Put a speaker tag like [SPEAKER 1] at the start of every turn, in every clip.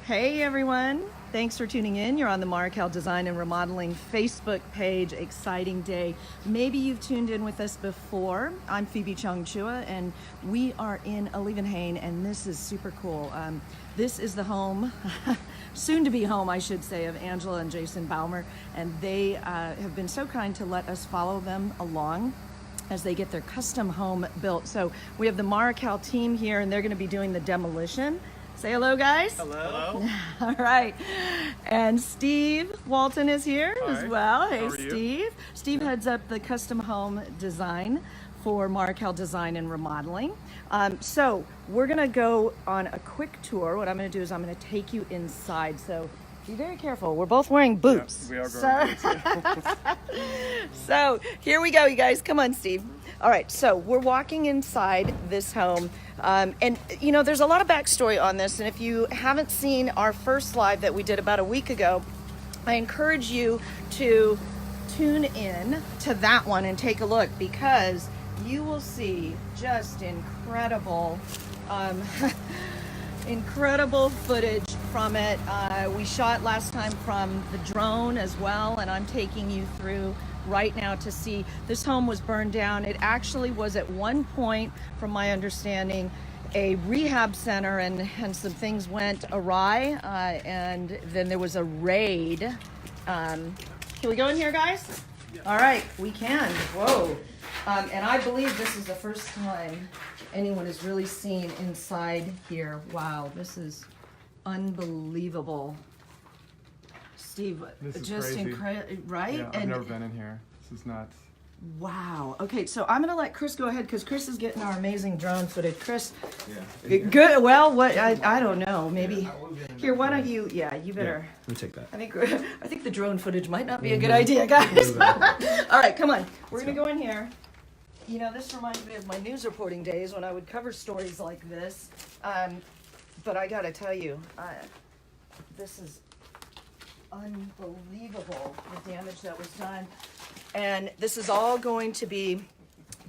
[SPEAKER 1] Hey everyone, thanks for tuning in. You're on the Marrokal Design and Remodeling Facebook page. Exciting day. Maybe you've tuned in with us before. I'm Phoebe Chung Chua and we are in Olivenhain and this is super cool. This is the home, soon to be home I should say, of Angela and Jason Baumer, and they have been so kind to let us follow them along as they get their custom home built. So we have the Marrokal team here and they're going to be doing the demolition. Say hello, guys.
[SPEAKER 2] Hello.
[SPEAKER 1] All right. And Steve Walton is here as well. Hey,
[SPEAKER 2] How are
[SPEAKER 1] Steve.
[SPEAKER 2] you?
[SPEAKER 1] Steve heads up the custom home design for Marrokal Design and Remodeling. So we're going to go on a quick tour. What I'm going to do is I'm going to take you inside. So be very careful. We're both wearing boots.
[SPEAKER 2] Yeah, we are wearing boots.
[SPEAKER 1] So here we go, you guys. Come on, Steve. All right, so we're walking inside this home. And, you know, there's a lot of backstory on this. And if you haven't seen our first live that we did about a week ago, I encourage you to tune in to that one and take a look, because you will see just incredible, incredible footage from it. We shot last time from the drone as well, and I'm taking you through right now to see. This home was burned down. It actually was at one point, from my understanding, a rehab center, and some things went awry, and then there was a raid. Can we go in here, guys? Yeah. All right, we can. Whoa. And I believe this is the first time anyone has really seen inside here. Wow, this is unbelievable. Steve,
[SPEAKER 2] This is
[SPEAKER 1] just
[SPEAKER 2] crazy.
[SPEAKER 1] incredible, right?
[SPEAKER 2] Yeah, I've never been in here. This is nuts.
[SPEAKER 1] Wow. Okay, so I'm gonna let Chris go ahead because Chris is getting our amazing drone footage. Chris,
[SPEAKER 2] Yeah.
[SPEAKER 1] good. Well, what I don't know. Maybe here. Why don't you? Yeah, you better.
[SPEAKER 3] Let me take that.
[SPEAKER 1] I think the drone footage might not be a good idea, guys. All right, come on. We're gonna go in here. You know, this reminds me of my news reporting days when I would cover stories like this. But I gotta tell you, this is unbelievable, the damage that was done. And this is all going to be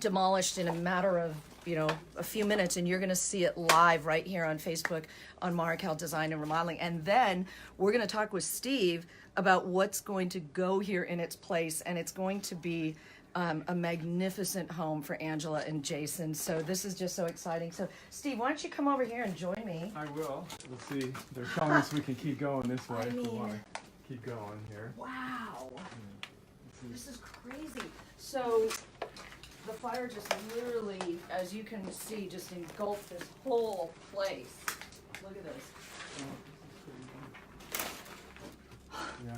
[SPEAKER 1] demolished in a matter of, you know, a few minutes, and you're going to see it live right here on Facebook on Marrokal Design and Remodeling. And then we're going to talk with Steve about what's going to go here in its place, and it's going to be a magnificent home for Angela and Jason. So this is just so exciting. So Steve, why don't you come over here and join me?
[SPEAKER 2] I will. We'll see. They're telling us we can keep going this way if we
[SPEAKER 1] mean,
[SPEAKER 2] want to keep going here.
[SPEAKER 1] Wow. This is crazy. So the fire just literally, as you can see, just engulfed this whole place. Look at this.
[SPEAKER 2] Yeah.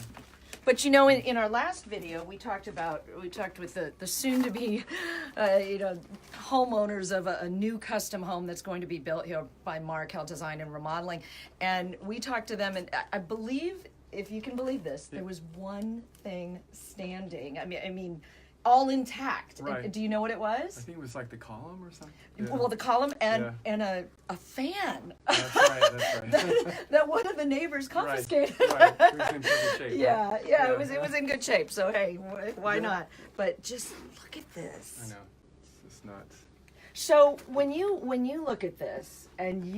[SPEAKER 1] But you know, in our last video, we talked with the soon-to-be, you know, homeowners of a new custom home that's going to be built here by Marrokal Design and Remodeling, and we talked to them, and I believe, if you can believe this, there was one thing standing. I mean, all intact.
[SPEAKER 2] Right.
[SPEAKER 1] Do you know what it
[SPEAKER 2] I
[SPEAKER 1] was?
[SPEAKER 2] think it was like the column or something. Yeah.
[SPEAKER 1] Well, the column and a fan.
[SPEAKER 2] That's right. That's right.
[SPEAKER 1] that one of the neighbors confiscated.
[SPEAKER 2] Right. It was in perfect shape.
[SPEAKER 1] Yeah,
[SPEAKER 2] right?
[SPEAKER 1] yeah, it was in good shape. So hey, why not? But just look at this.
[SPEAKER 2] I know. It's just nuts.
[SPEAKER 1] So when you look at this, and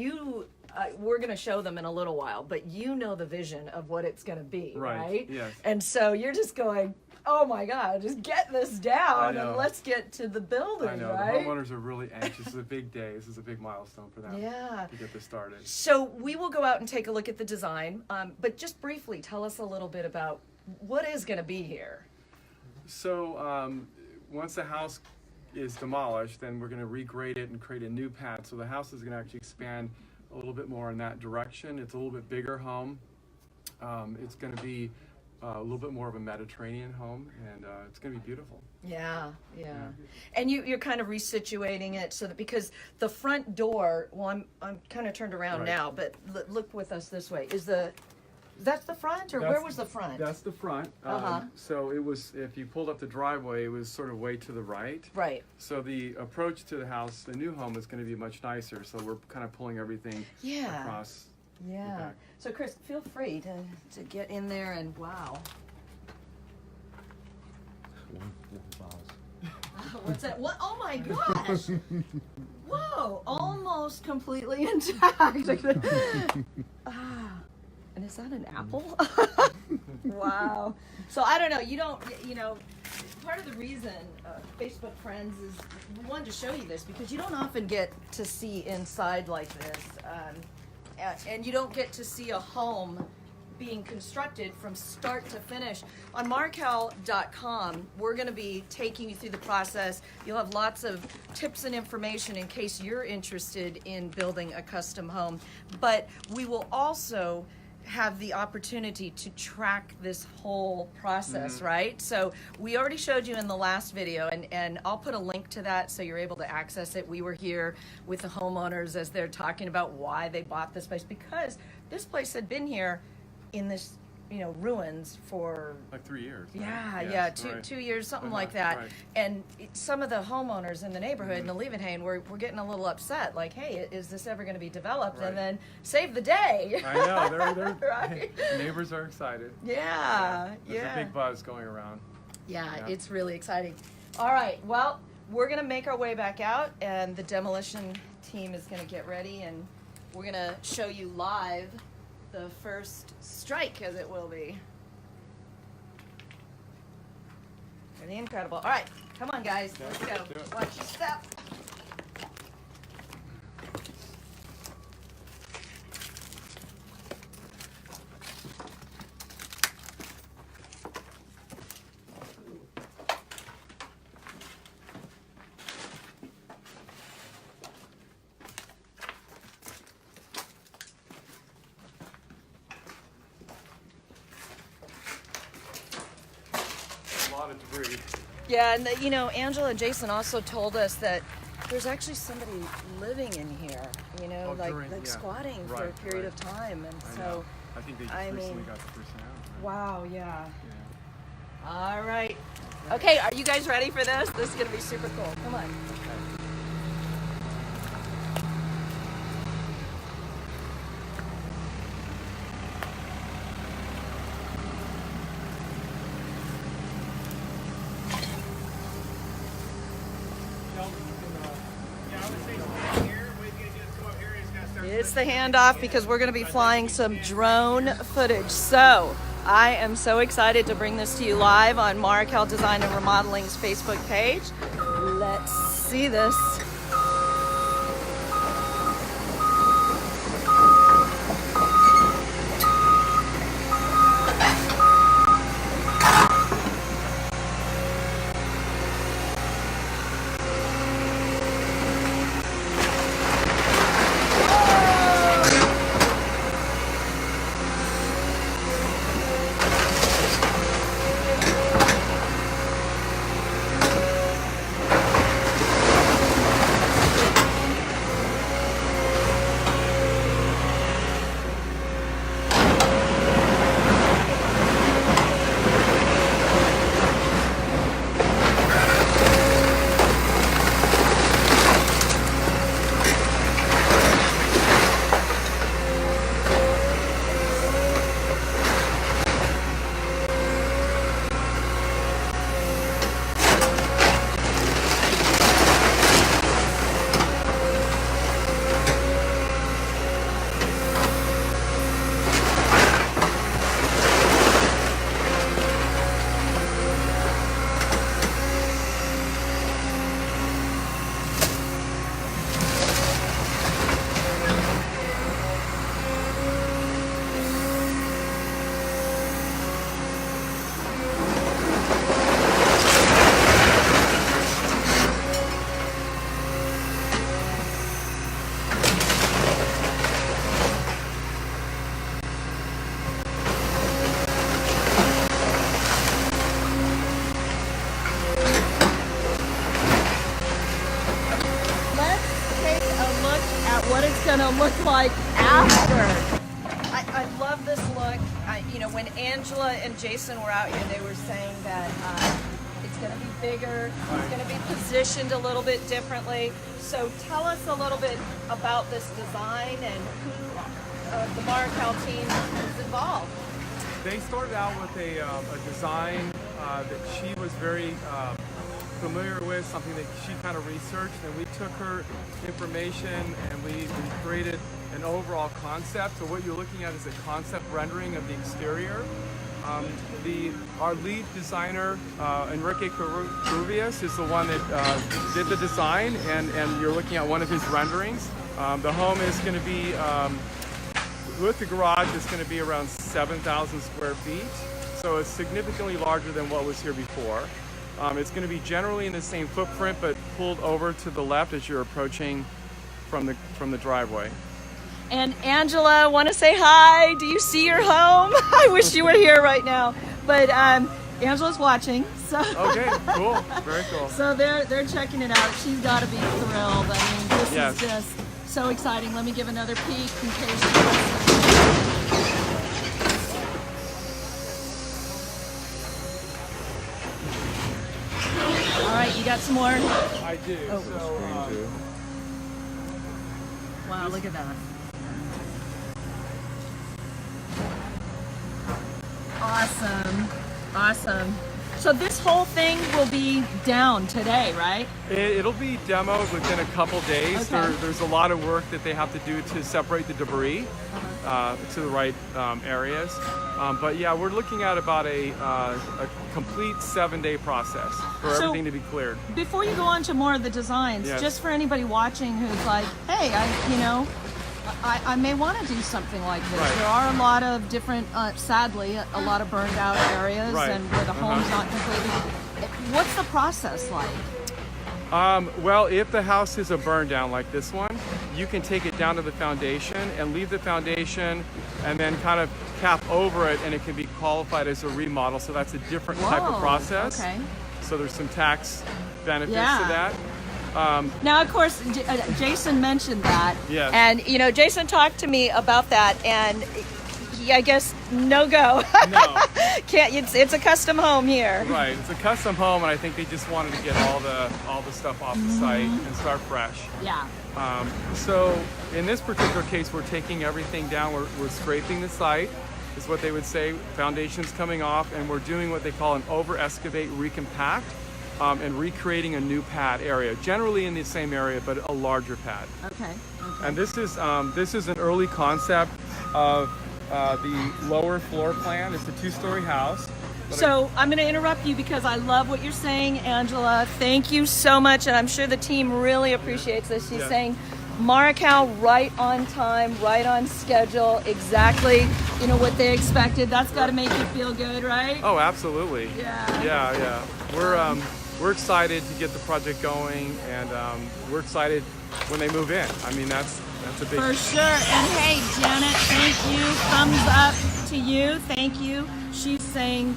[SPEAKER 1] we're going to show them in a little while, but you know the vision of what it's going to be, right?
[SPEAKER 2] Yes.
[SPEAKER 1] And so you're just going, oh my God, just get this down
[SPEAKER 2] I know.
[SPEAKER 1] and let's get to the building,
[SPEAKER 2] I know.
[SPEAKER 1] right?
[SPEAKER 2] The homeowners are really anxious. It's a big day. This is a big milestone for them.
[SPEAKER 1] Yeah.
[SPEAKER 2] To get this started.
[SPEAKER 1] So we will go out and take a look at the design, but just briefly tell us a little bit about what is going to be here.
[SPEAKER 2] So once the house is demolished, then we're going to regrade it and create a new pad. So the house is going to actually expand a little bit more in that direction. It's a little bit bigger home. It's going to be a little bit more of a Mediterranean home, and it's going to be beautiful.
[SPEAKER 1] Yeah. And you're kind of resituating it so that, because the front door, well, I'm kind of turned around now, but look with us this way. That's the front, or where was the front?
[SPEAKER 2] That's the front. So it was, if you pulled up the driveway, it was sort of way to the right.
[SPEAKER 1] Right.
[SPEAKER 2] So the approach to the house, the new home, is going to be much nicer. So we're kind of pulling everything across.
[SPEAKER 1] Yeah. So Chris, feel free to get in there and wow. What's that? What? Oh my gosh! Whoa! Almost completely intact. And is that an apple? Wow. So I don't know. You know, part of the reason Facebook Friends is we wanted to show you this because you don't often get to see inside like this. And you don't get to see a home being constructed from start to finish. On Marrokal.com, we're going to be taking you through the process. You'll have lots of tips and information in case you're interested in building a custom home. But we will also have the opportunity to track this whole process, right? So we already showed you in the last video, and I'll put a link to that so you're able to access it. We were here with the homeowners as they're talking about why they bought this place, because this place had been here in this, you know, ruins for
[SPEAKER 2] like 3 years. Right?
[SPEAKER 1] yeah,
[SPEAKER 2] Yes,
[SPEAKER 1] yeah,
[SPEAKER 2] right.
[SPEAKER 1] 2 years, something like that.
[SPEAKER 2] Right.
[SPEAKER 1] And some of the homeowners in the neighborhood in the Leeuwenhoek were getting a little upset, like, hey, is this ever going to be developed?
[SPEAKER 2] Right.
[SPEAKER 1] And then save the day.
[SPEAKER 2] I know, they're
[SPEAKER 1] Right.
[SPEAKER 2] neighbors are excited.
[SPEAKER 1] Yeah,
[SPEAKER 2] There's
[SPEAKER 1] yeah.
[SPEAKER 2] a big buzz going around.
[SPEAKER 1] Yeah,
[SPEAKER 2] Yeah.
[SPEAKER 1] it's really exciting. All right, well, we're going to make our way back out, and the demolition team is going to get ready, and we're going to show you live the first strike, as it will be. Pretty incredible. All right, come on, guys. Let's go.
[SPEAKER 2] do it.
[SPEAKER 1] Watch your step.
[SPEAKER 2] A lot of debris.
[SPEAKER 1] Yeah, and you know, Angela and Jason also told us that there's actually somebody living in here, you know,
[SPEAKER 2] Oh, yeah.
[SPEAKER 1] squatting for a
[SPEAKER 2] Right,
[SPEAKER 1] period
[SPEAKER 2] right.
[SPEAKER 1] of time. And
[SPEAKER 2] I
[SPEAKER 1] so,
[SPEAKER 2] know. I think they just
[SPEAKER 1] I
[SPEAKER 2] recently
[SPEAKER 1] mean,
[SPEAKER 2] got the person out. Right?
[SPEAKER 1] wow, yeah.
[SPEAKER 2] Yeah.
[SPEAKER 1] All right. Okay, are you guys ready for this? This is going to be super cool. Come on. It's the handoff because we're going to be flying some drone footage. So I am so excited to bring this to you live on Marrokal Design and Remodeling's Facebook page. Let's see this. What it's gonna look like after. I love this look. You know, when Angela and Jason were out here, they were saying that it's gonna be bigger, it's gonna be positioned a little bit differently. So tell us a little bit about this design and who the Marrokal team is involved.
[SPEAKER 2] They started out with a design that she was very familiar with, something that she kind of researched, and we took her information and we created an overall concept. So what you're looking at is a concept rendering of the exterior. Our lead designer, Enrique Caruvias, is the one that did the design, and you're looking at one of his renderings. The home is going to be, with the garage, it's going to be around 7,000 square feet. So it's significantly larger than what was here before. It's going to be generally in the same footprint, but pulled over to the left as you're approaching from the driveway.
[SPEAKER 1] And Angela, want to say hi? Do you see your home? I wish you were here right now. But Angela's watching. So
[SPEAKER 2] okay, cool, very cool.
[SPEAKER 1] So they're checking it out. She's got to be thrilled. I mean, this
[SPEAKER 2] Yes.
[SPEAKER 1] is just so exciting. Let me give another peek in case. All right, you got some more?
[SPEAKER 2] I do.
[SPEAKER 1] Oh,
[SPEAKER 2] So,
[SPEAKER 1] wow, look at that. Awesome. Awesome. So this whole thing will be down today, right?
[SPEAKER 2] it'll be demoed within a couple days.
[SPEAKER 1] Okay.
[SPEAKER 2] There's a lot of work that they have to do to separate the debris to the right areas. But yeah, we're looking at about a complete 7-day process for
[SPEAKER 1] So-
[SPEAKER 2] everything to be cleared.
[SPEAKER 1] Before you go on to more of the designs,
[SPEAKER 2] Yes.
[SPEAKER 1] just for anybody watching who's like, hey, I may want to do something like this.
[SPEAKER 2] Right.
[SPEAKER 1] There are a lot of different, sadly, a lot of burned out areas
[SPEAKER 2] Right.
[SPEAKER 1] and where the home's not completed. What's the process like?
[SPEAKER 2] Well, if the house is a burn down like this one, you can take it down to the foundation and leave the foundation and then kind of cap over it, and it can be qualified as a remodel. So that's a different type of
[SPEAKER 1] Whoa,
[SPEAKER 2] process.
[SPEAKER 1] okay.
[SPEAKER 2] So there's some tax benefits
[SPEAKER 1] Yeah.
[SPEAKER 2] to that.
[SPEAKER 1] Now, of course, Jason mentioned that.
[SPEAKER 2] Yes.
[SPEAKER 1] And, Jason talked to me about that, and I guess no go.
[SPEAKER 2] No.
[SPEAKER 1] Can't. It's a custom home here.
[SPEAKER 2] Right, it's a custom home, and I think they just wanted to get all the stuff off the site and start fresh.
[SPEAKER 1] Yeah.
[SPEAKER 2] So in this particular case, we're taking everything down. We're scraping the site, is what they would say. Foundation's coming off, and we're doing what they call an over-excavate recompact, and recreating a new pad area, generally in the same area, but a larger pad.
[SPEAKER 1] Okay.
[SPEAKER 2] And this is an early concept of the lower floor plan. It's a 2-story house.
[SPEAKER 1] So I'm going to interrupt you because I love what you're saying, Angela. Thank you so much, and I'm sure the team really appreciates this. She's
[SPEAKER 2] Yeah.
[SPEAKER 1] saying Marrokal right on time, right on schedule, exactly what they expected. That's got to make you feel good, right?
[SPEAKER 2] Oh, absolutely.
[SPEAKER 1] Yeah.
[SPEAKER 2] Yeah. We're excited to get the project going, and we're excited when they move in. I mean, that's a big.
[SPEAKER 1] For sure. And hey, Janet, thank you. Thumbs up to you. Thank you. She's saying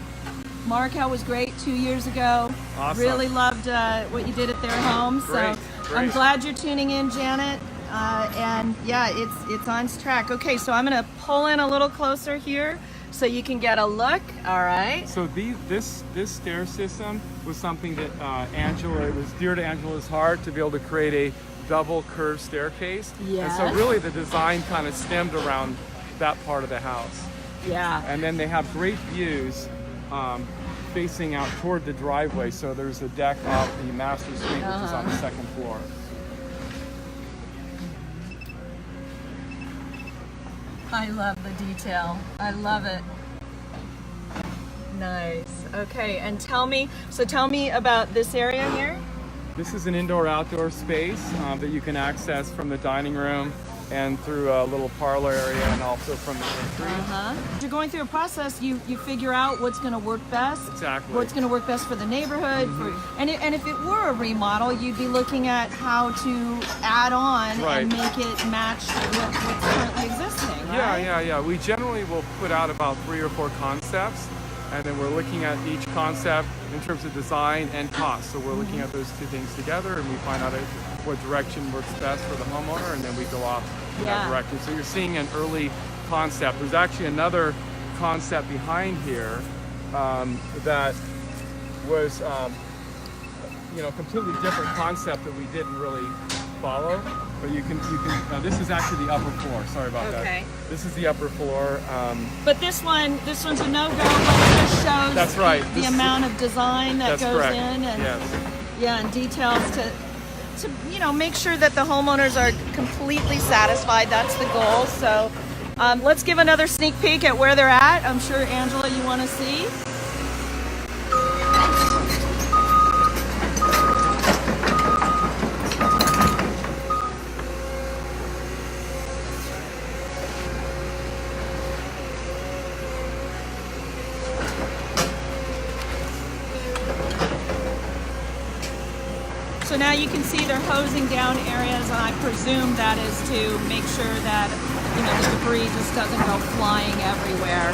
[SPEAKER 1] Marrokal was great 2 years ago.
[SPEAKER 2] Awesome.
[SPEAKER 1] Really loved what you did at their home.
[SPEAKER 2] Great,
[SPEAKER 1] So
[SPEAKER 2] great.
[SPEAKER 1] I'm glad you're tuning in, Janet. And yeah, it's on track. Okay, so I'm gonna pull in a little closer here so you can get a look. All right.
[SPEAKER 2] So this stair system was something that it was dear to Angela's heart to be able to create a double curved staircase.
[SPEAKER 1] Yes.
[SPEAKER 2] And so really the design kind of stemmed around that part of the house.
[SPEAKER 1] Yeah.
[SPEAKER 2] And then they have great views facing out toward the driveway. So there's a deck off the master suite, which is on the second floor.
[SPEAKER 1] I love the detail. I love it. Nice. Okay, and tell me about this area here.
[SPEAKER 2] This is an indoor-outdoor space that you can access from the dining room and through a little parlor area, and also from the entry.
[SPEAKER 1] You're going through a process. You figure out what's going to work best.
[SPEAKER 2] Exactly.
[SPEAKER 1] What's going to work best for the neighborhood. And if it were a remodel, you'd be looking at how to add on
[SPEAKER 2] Right.
[SPEAKER 1] and make it match what's currently existing. Right?
[SPEAKER 2] Yeah. We generally will put out about 3 or 4 concepts, and then we're looking at each concept in terms of design and cost. So we're looking at those 2 things together, and we find out what direction works best for the homeowner, and then we go off in that direction. So you're seeing an early concept. There's actually another concept behind here that was completely different concept that we didn't really follow. But you can this is actually the upper floor. Sorry about
[SPEAKER 1] Okay.
[SPEAKER 2] that. This is the upper floor.
[SPEAKER 1] But this one's a no-go. But it just shows
[SPEAKER 2] That's right.
[SPEAKER 1] the
[SPEAKER 2] This-
[SPEAKER 1] amount of design that
[SPEAKER 2] That's
[SPEAKER 1] goes
[SPEAKER 2] correct.
[SPEAKER 1] in. And
[SPEAKER 2] Yes.
[SPEAKER 1] Yeah, and details to make sure that the homeowners are completely satisfied. That's the goal. So let's give another sneak peek at where they're at. I'm sure, Angela, you want to see. So now you can see they're hosing down areas, and I presume that is to make sure that, the debris just doesn't go flying everywhere.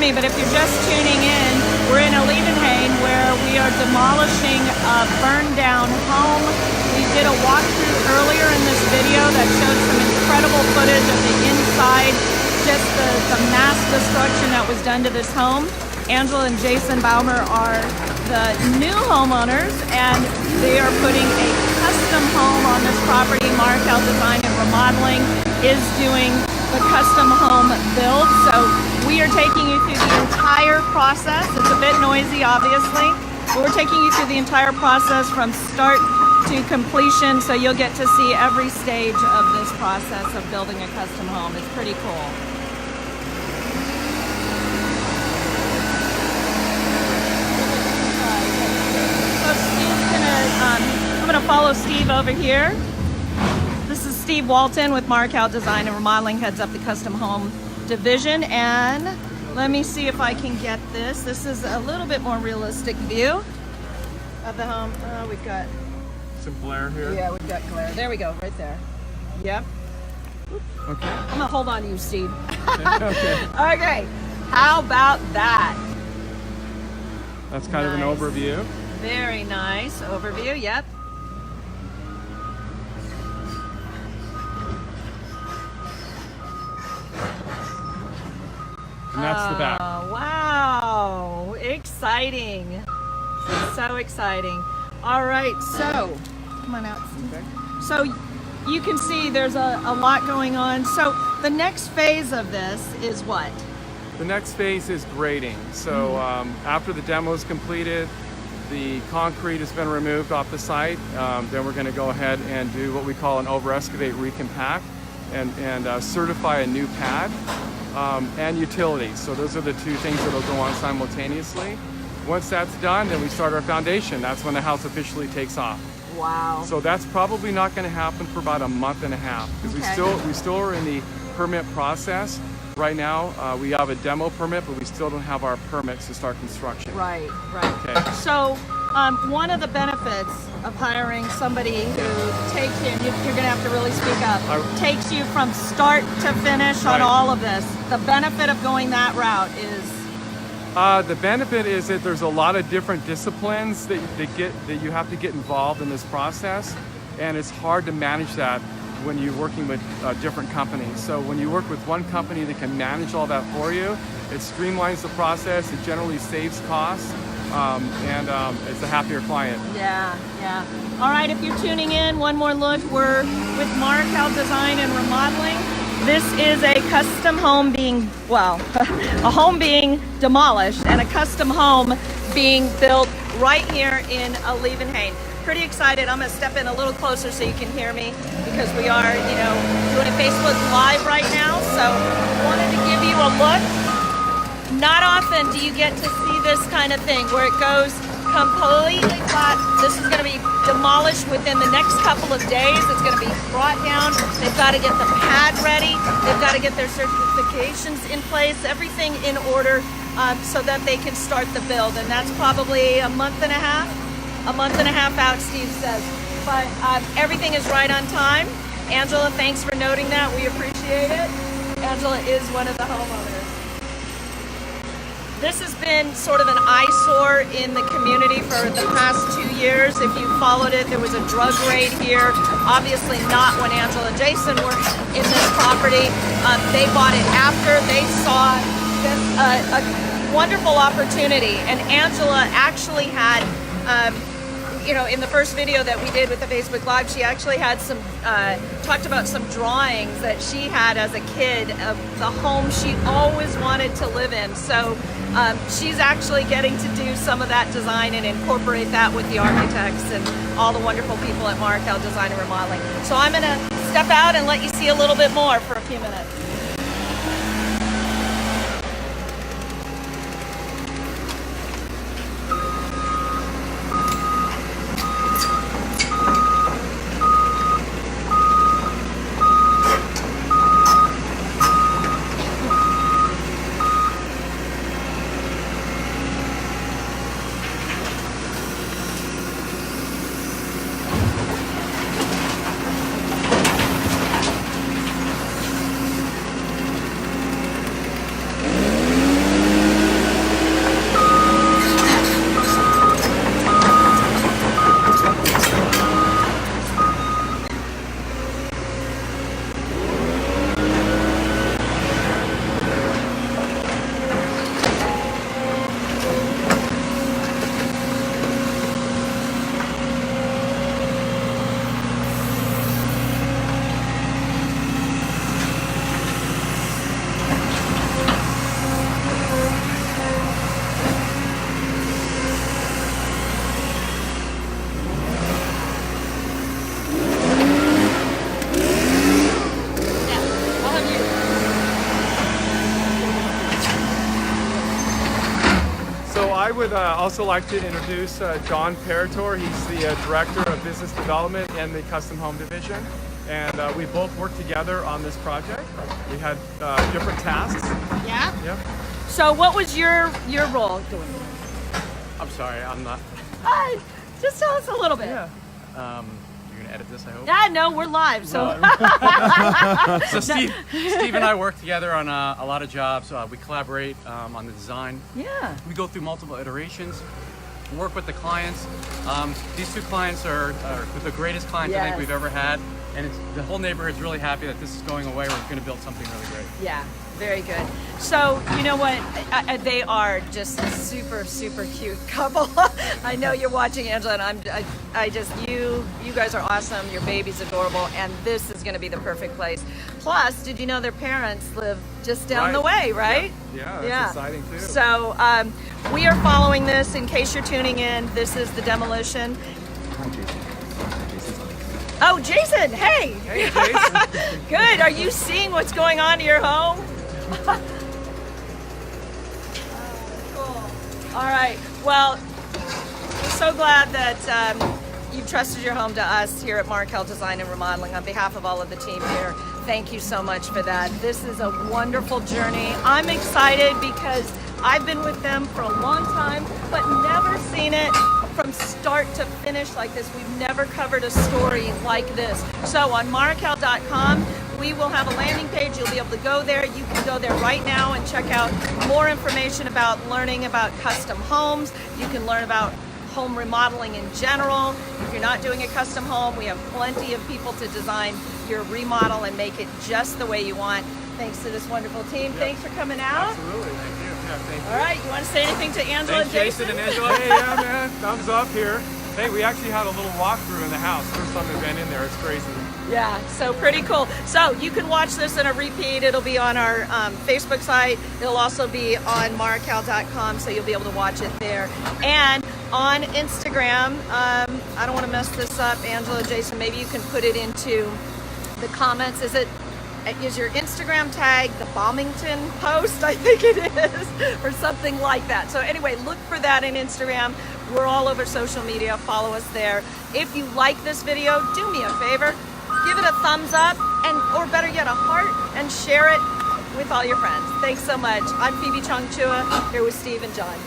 [SPEAKER 1] But if you're just tuning in, we're in Leeuwenhoek where we are demolishing a burned down home. We did a walkthrough earlier in this video that showed some incredible footage of the inside, just the mass destruction that was done to this home. Angela and Jason Baumer are the new homeowners, and they are putting a custom home on this property. Marrokal Design and Remodeling is doing the custom home build. So we are taking you through the entire process. It's a bit noisy, obviously, but we're taking you through the entire process from start to completion, so you'll get to see every stage of this process of building a custom home. It's pretty cool. So I'm gonna follow Steve over here. This is Steve Walton with Marrokal Design and Remodeling, heads up the custom home division. And let me see if I can get this. This is a little bit more realistic view of the home. We've got
[SPEAKER 2] some glare here.
[SPEAKER 1] Yeah, we've got glare. There we go, right there. Yep.
[SPEAKER 2] Okay.
[SPEAKER 1] I'm gonna hold on to you, Steve.
[SPEAKER 2] Okay.
[SPEAKER 1] Okay. How about that?
[SPEAKER 2] That's kind of an overview.
[SPEAKER 1] Very nice overview. Yep.
[SPEAKER 2] And that's the back.
[SPEAKER 1] Wow, exciting. So exciting. All right, so, come on out.
[SPEAKER 2] Okay.
[SPEAKER 1] So you can see there's a lot going on. So the next phase of this is what?
[SPEAKER 2] The next phase is grading. So after the demo is completed, the concrete has been removed off the site, then we're gonna go ahead and do what we call an over-excavate recompact and certify a new pad. And utilities. So those are the two things that will go on simultaneously. Once that's done, then we start our foundation. That's when the house officially takes off.
[SPEAKER 1] Wow.
[SPEAKER 2] So that's probably not going to happen for about a month and a half because we still are in the permit process. Right now, we have a demo permit, but we still don't have our permits to start construction.
[SPEAKER 1] Right.
[SPEAKER 2] Okay.
[SPEAKER 1] So one of the benefits of hiring somebody who takes you, and you're going to have to really speak up, takes you from start to finish on all of this. The benefit of going that route is?
[SPEAKER 2] The benefit is that there's a lot of different disciplines that you have to get involved in this process, and it's hard to manage that when you're working with different companies. So when you work with one company that can manage all that for you, it streamlines the process, it generally saves costs, and it's a happier client.
[SPEAKER 1] Yeah. All right, if you're tuning in, one more look. We're with Marrokal Design and Remodeling. This is a custom home being, a home being demolished and a custom home being built right here in Leeuwenhoek. Pretty excited. I'm going to step in a little closer so you can hear me because we are, doing a Facebook Live right now. So wanted to give you a look. Not often do you get to see this kind of thing where it goes completely flat. This is going to be demolished within the next couple of days. It's going to be brought down. They've got to get the pad ready. They've got to get their certifications in place, everything in order so that they can start the build. And that's probably a month and a half out, Steve says. But everything is right on time. Angela, thanks for noting that. We appreciate it. Angela is one of the homeowners. This has been sort of an eyesore in the community for the past 2 years. If you followed it, there was a drug raid here. Obviously not when Angela and Jason were in this property. They bought it after. They saw this, a wonderful opportunity. And Angela actually had, you know, in the first video that we did with the Facebook Live, she actually had some, talked about some drawings that she had as a kid of the home she always wanted to live in. So she's actually getting to do some of that design and incorporate that with the architects and all the wonderful people at Marrokal Design and Remodeling. So I'm gonna step out and let you see a little bit more for a few minutes.
[SPEAKER 2] I would also like to introduce John Parator. He's the Director of Business Development in the Custom Home Division. And we both worked together on this project. We had different tasks.
[SPEAKER 1] Yeah?
[SPEAKER 2] Yeah.
[SPEAKER 1] So what was your role?
[SPEAKER 3] I'm sorry, I'm not.
[SPEAKER 1] Just tell us a little bit.
[SPEAKER 2] Yeah.
[SPEAKER 3] You're gonna edit this, I hope.
[SPEAKER 1] Yeah, no, we're live. So
[SPEAKER 3] So Steve and I work together on a lot of jobs. We collaborate on the design.
[SPEAKER 1] yeah.
[SPEAKER 3] We go through multiple iterations. Work with the clients. These two clients are the greatest clients I think
[SPEAKER 1] Yes.
[SPEAKER 3] we've ever had, and the whole neighborhood's really happy that this is going away. We're going to build something really great.
[SPEAKER 1] Yeah, very good. So, you know what? They are just a super, super cute couple. I know you're watching, Angela, and you guys are awesome. Your baby's adorable, and this is going to be the perfect place. Plus, did you know their parents live just down the way, right?
[SPEAKER 2] Yeah, that's exciting too.
[SPEAKER 1] So, we are following this. In case you're tuning in, this is the Demolition.
[SPEAKER 4] Hi, Jason.
[SPEAKER 1] Oh, Jason, hey!
[SPEAKER 2] Hey, Jason.
[SPEAKER 1] Good. Are you seeing what's going on to your home? Cool. All right. Well, we're so glad that you've trusted your home to us here at Marrokal Design and Remodeling. On behalf of all of the team here, thank you so much for that. This is a wonderful journey. I'm excited because I've been with them for a long time, but never seen it from start to finish like this. We've never covered a story like this. So on marrokal.com, we will have a landing page. You'll be able to go there. You can go there right now and check out more information about learning about custom homes. You can learn about home remodeling in general. If you're not doing a custom home, we have plenty of people to design your remodel and make it just the way you want. Thanks to this wonderful team. Thanks for coming out.
[SPEAKER 2] Absolutely, thank you. Yeah, thank you.
[SPEAKER 1] All right, you want to say anything to Angela and
[SPEAKER 3] Thanks,
[SPEAKER 1] Jason?
[SPEAKER 3] Jason and Angela.
[SPEAKER 2] Hey, yeah, man, thumbs up here. Hey, we actually had a little walkthrough in the house. First time we've been in there, it's crazy.
[SPEAKER 1] Yeah, so pretty cool. So you can watch this in a repeat. It'll be on our Facebook site. It'll also be on marrokal.com, so you'll be able to watch it there. And on Instagram, I don't want to mess this up, Angela, Jason, maybe you can put it into the comments. Is your Instagram tag the Baumington post? I think it is, or something like that. So anyway, look for that in Instagram. We're all over social media. Follow us there. If you like this video, do me a favor. Give it a thumbs up, or better yet, a heart, and share it with all your friends. Thanks so much. I'm Phoebe Chong Chua, here with Steve and John.